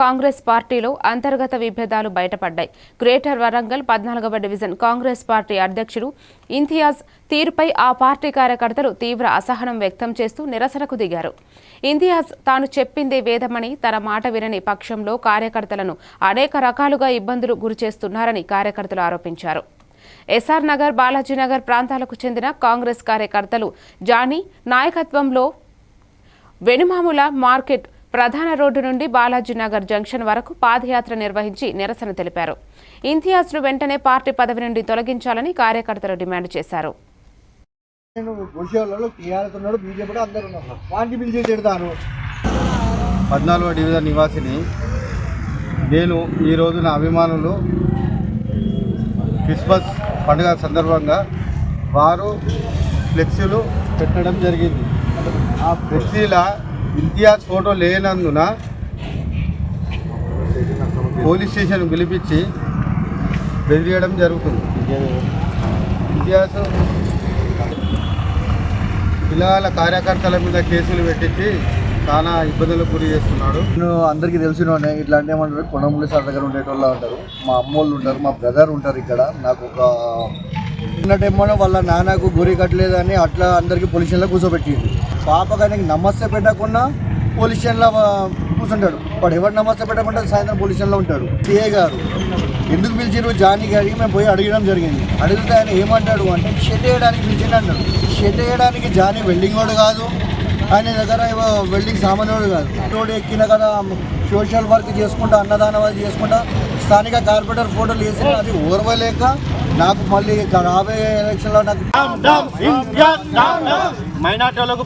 కాంగ్రెస్ పార్టీలో అంతర్గత విభేదాలు బయటపడ్డాయి. గ్రేటర్ వరంగల్ 14వ డివిజన్ కాంగ్రెస్ పార్టీ అధ్యక్షుడు ఇంతియాజ్ తీరుపై ఆ పార్టీ కార్యకర్తలు తీవ్ర అసహనం వ్యక్తం చేస్తూ నిరసనకు దిగారు. ఇంతియాజ్ తాను చెప్పిందే వేదమని, తన మాట వినని పక్షంలో కార్యకర్తలను అనేక రకాలుగా ఇబ్బందులు గురిచేస్తున్నారని కార్యకర్తలు ఆరోపించారు. ఎస్ఆర్ నగర్, బాలాజీనగర్ ప్రాంతాలకు చెందిన కాంగ్రెస్ కార్యకర్తలు జానీ నాయకత్వంలో వెనుమాముల మార్కెట్ ప్రధాన రోడ్డు నుండి బాలాజీనగర్ జంక్షన్ వరకు పాదయాత్ర నిర్వహించి నిరసన తెలిపారు. ఇంతియాజ్ను వెంటనే పార్టీ పదవి నుండి తొలగించాలని కార్యకర్తలు డిమాండ్ చేశారు. 14వ డివిజన్ నివాసిని నేను ఈరోజు నా అభిమానులు క్రిస్మస్ పండుగ సందర్భంగా వారు ఫ్లెక్సీలు పెట్టడం జరిగింది. ఆ ఫ్లెక్సీల ఇంతియాజ్ ఫోటో లేనందున పోలీస్ స్టేషన్ పిలిపించి బెదిరియడం జరుగుతుంది. ఇంతియాజ్ పిల్లల కార్యకర్తల మీద కేసులు పెట్టించి చాలా ఇబ్బందులకు గురి చేస్తున్నాడు. నేను అందరికీ తెలిసినోనే ఇట్లాంటి ఏమంటారు, కొండముల్లి సార్ దగ్గర ఉండేటోళ్ళు ఉంటారు, మా అమ్మోళ్ళు ఉంటారు, మా బ్రదర్ ఉంటారు. ఇక్కడ నాకు ఒక ఉన్నట్టేమో వాళ్ళ నాన్నకు గురి కట్టలేదని అట్లా అందరికీ పోలీస్ స్టేషన్లో కూర్చోబెట్టింది. పాపగా నమస్తే పెట్టకుండా పోలీస్ స్టేషన్లో కూర్చుంటాడు. వాడు ఎవరు నమస్తే పెట్టకుండా సాయంత్రం పోలీస్ స్టేషన్లో ఉంటాడు. సిఐ గారు ఎందుకు పిలిచిరు జానీ గారికి మేము పోయి అడగడం జరిగింది. అడిగితే ఆయన ఏమంటాడు అంటే షెడ్ వేయడానికి పిలిచింది అన్నాడు. షెడ్ వేయడానికి జానీ వెల్డింగ్ వాడు కాదు, ఆయన దగ్గర వెల్డింగ్ సామాన్యుడు కాదు. రోడ్డు ఎక్కిన కదా సోషల్ వర్క్ చేసుకుంటా, అన్నదానం అది చేసుకుంటా స్థానిక కార్పొరేటర్ ఫోటోలు వేసిన అది ఓర్వలేక నాకు మళ్ళీ రాబోయే ఎలక్షన్లో నాకు మైనార్టీలకు